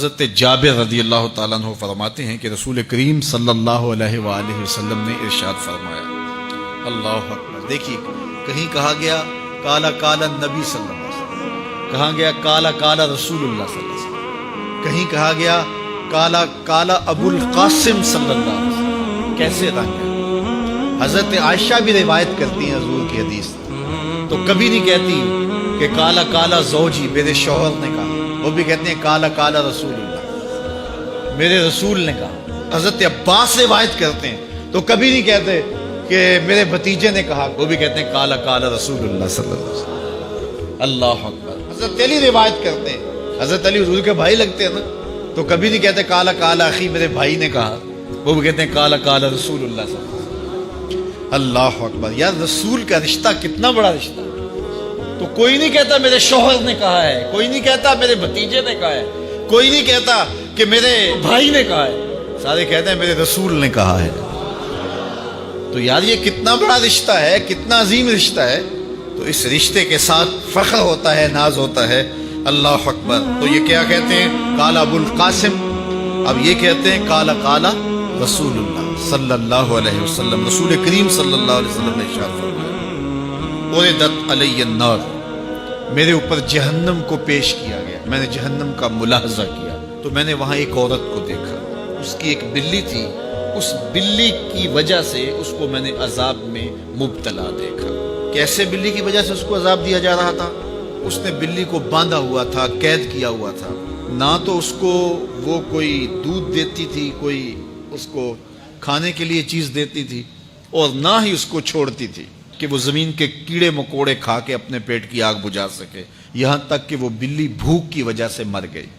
حضرت جابر رضی اللہ تعالیٰ عنہ فرماتے ہیں کہ رسول کریم صلی اللہ علیہ وآلہ وسلم نے ارشاد فرمایا، اللہ اکبر، دیکھیے کہیں کہا گیا کالا کالا نبی صلی اللہ علیہ وسلم، کہا گیا کالا کالا رسول اللہ صلی اللہ علیہ وسلم، کہیں کہا گیا کالا کالا ابو القاسم صلی اللہ علیہ وسلم۔ کیسے رنگ ہے؟ حضرت عائشہ بھی روایت کرتی ہیں حضور کی حدیث، تو کبھی نہیں کہتی کہ کالا کالا زوجی، میرے شوہر نے کہا، وہ بھی کہتے ہیں کالا کالا رسول اللہ، میرے رسول نے کہا۔ حضرت عباس روایت کرتے ہیں تو کبھی نہیں کہتے کہ میرے بھتیجے نے کہا، وہ بھی کہتے ہیں کالا کالا رسول اللہ صلی اللہ علیہ وسلم۔ اللہ اکبر۔ حضرت علی روایت کرتے ہیں، حضرت علی حضور کے بھائی لگتے ہیں نا، تو کبھی نہیں کہتے کالا کالا اخی، میرے بھائی نے کہا، وہ بھی کہتے ہیں کالا کالا رسول اللہ صلی اللہ علیہ وسلم۔ اللہ اکبر۔ یار رسول کا رشتہ کتنا بڑا رشتہ ہے، تو کوئی نہیں کہتا میرے شوہر نے کہا ہے، کوئی نہیں کہتا میرے بھتیجے نے کہا ہے، کوئی نہیں کہتا کہ میرے بھائی نے کہا ہے، سارے کہتے ہیں میرے رسول نے کہا ہے۔ تو یار یہ کتنا بڑا رشتہ ہے، کتنا عظیم رشتہ ہے، تو اس رشتے کے ساتھ فخر ہوتا ہے، ناز ہوتا ہے۔ اللہ اکبر۔ تو یہ کیا کہتے ہیں؟ کالا ابو القاسم، اب یہ کہتے ہیں کالا کالا رسول اللہ صلی اللہ علیہ وسلم۔ رسول کریم صلی اللہ علیہ وسلم نے ارشاد فرمایا، اُرِدَتْ عَلَيَّ النَّارُ، میرے اوپر جہنم کو پیش کیا گیا، میں نے جہنم کا ملاحظہ کیا، تو میں نے وہاں ایک عورت کو دیکھا، اس کی ایک بلی تھی، اس بلی کی وجہ سے اس کو میں نے عذاب میں مبتلا دیکھا۔ کیسے بلی کی وجہ سے اس کو عذاب دیا جا رہا تھا؟ اس نے بلی کو باندھا ہوا تھا، قید کیا ہوا تھا، نہ تو اس کو وہ کوئی دودھ دیتی تھی، کوئی اس کو کھانے کے لیے چیز دیتی تھی، اور نہ ہی اس کو چھوڑتی تھی کہ وہ زمین کے کیڑے مکوڑے کھا کے اپنے پیٹ کی آگ بجھا سکے، یہاں تک کہ وہ بلی بھوک کی وجہ سے مر گئی۔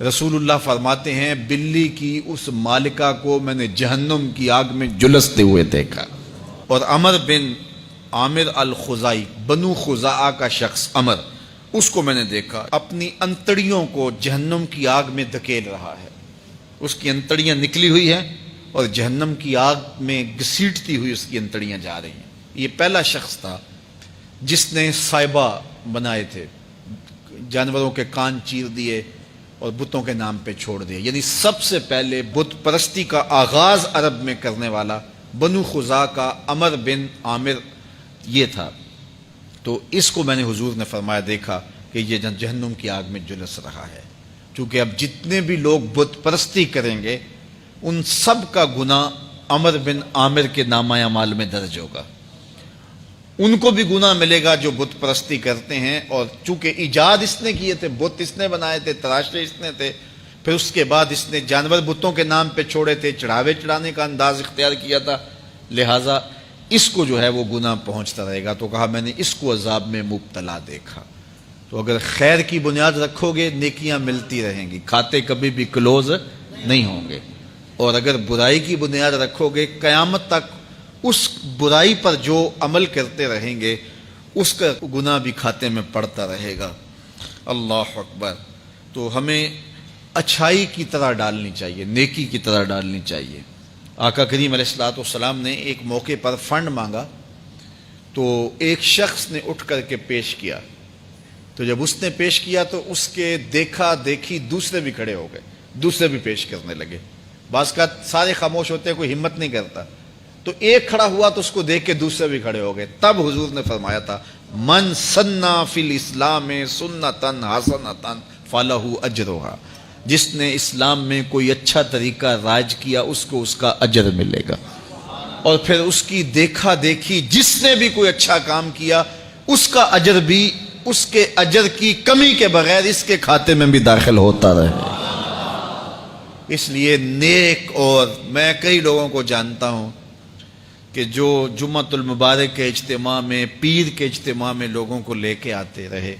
رسول اللہ فرماتے ہیں بلی کی اس مالکہ کو میں نے جہنم کی آگ میں جلستے ہوئے دیکھا۔ اور عمر بن عامر الخزائی، بنو خزاعہ کا شخص عمر، اس کو میں نے دیکھا اپنی انتڑیوں کو جہنم کی آگ میں دھکیل رہا ہے، اس کی انتڑیاں نکلی ہوئی ہیں اور جہنم کی آگ میں گھسیٹتی ہوئی اس کی انتڑیاں جا رہی ہیں۔ یہ پہلا شخص تھا جس نے سائبہ بنائے تھے، جانوروں کے کان چیر دیے اور بتوں کے نام پہ چھوڑ دیے، یعنی سب سے پہلے بت پرستی کا آغاز عرب میں کرنے والا بنو خزاعہ کا عمر بن عامر یہ تھا۔ تو اس کو میں نے حضور نے فرمایا دیکھا کہ یہ جہنم کی آگ میں جلس رہا ہے، کیونکہ اب جتنے بھی لوگ بت پرستی کریں گے ان سب کا گناہ عمر بن عامر کے نامہ اعمال میں درج ہوگا، ان کو بھی گناہ ملے گا جو بت پرستی کرتے ہیں۔ اور چونکہ ایجاد اس نے کیے تھے، بت اس نے بنائے تھے، تراشے اس نے تھے، پھر اس کے بعد اس نے جانور بتوں کے نام پہ چھوڑے تھے، چڑھاوے چڑھانے کا انداز اختیار کیا تھا، لہٰذا اس کو جو ہے وہ گناہ پہنچتا رہے گا۔ تو کہا میں نے اس کو عذاب میں مبتلا دیکھا۔ تو اگر خیر کی بنیاد رکھو گے نیکیاں ملتی رہیں گی، کھاتے کبھی بھی کلوز نہیں ہوں گے، اور اگر برائی کی بنیاد رکھو گے قیامت تک اس برائی پر جو عمل کرتے رہیں گے اس کا گناہ بھی کھاتے میں پڑتا رہے گا۔ اللہ اکبر۔ تو ہمیں اچھائی کی طرح ڈالنی چاہیے، نیکی کی طرح ڈالنی چاہیے۔ آقا کریم علیہ الصلوۃ والسلام نے ایک موقع پر فنڈ مانگا تو ایک شخص نے اٹھ کر کے پیش کیا، تو جب اس نے پیش کیا تو اس کے دیکھا دیکھی دوسرے بھی کھڑے ہو گئے، دوسرے بھی پیش کرنے لگے۔ بعض کا سارے خاموش ہوتے ہیں، کوئی ہمت نہیں کرتا، تو ایک کھڑا ہوا تو اس کو دیکھ کے دوسرے بھی کھڑے ہو گئے۔ تب حضور نے فرمایا تھا من سنّا فی الاسلام سنتاً حسنۃ فلہ اجرھا، جس نے اسلام میں کوئی اچھا طریقہ رائج کیا اس کو اس کا اجر ملے گا، اور پھر اس کی دیکھا دیکھی جس نے بھی کوئی اچھا کام کیا اس کا اجر بھی اس کے اجر کی کمی کے بغیر اس کے کھاتے میں بھی داخل ہوتا رہے۔ اس لیے نیک، اور میں کئی لوگوں کو جانتا ہوں کہ جو جمعۃ المبارک کے اجتماع میں، پیر کے اجتماع میں لوگوں کو لے کے آتے رہے،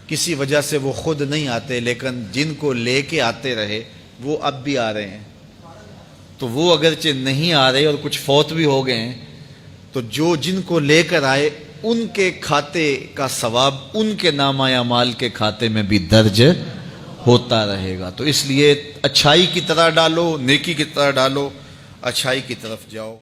کسی وجہ سے وہ خود نہیں آتے لیکن جن کو لے کے آتے رہے وہ اب بھی آ رہے ہیں، تو وہ اگرچہ نہیں آ رہے اور کچھ فوت بھی ہو گئے ہیں، تو جو جن کو لے کر آئے ان کے کھاتے کا ثواب ان کے نامہ اعمال کے کھاتے میں بھی درج ہوتا رہے گا۔ تو اس لیے اچھائی کی طرح ڈالو، نیکی کی طرح ڈالو، اچھائی کی طرف جاؤ۔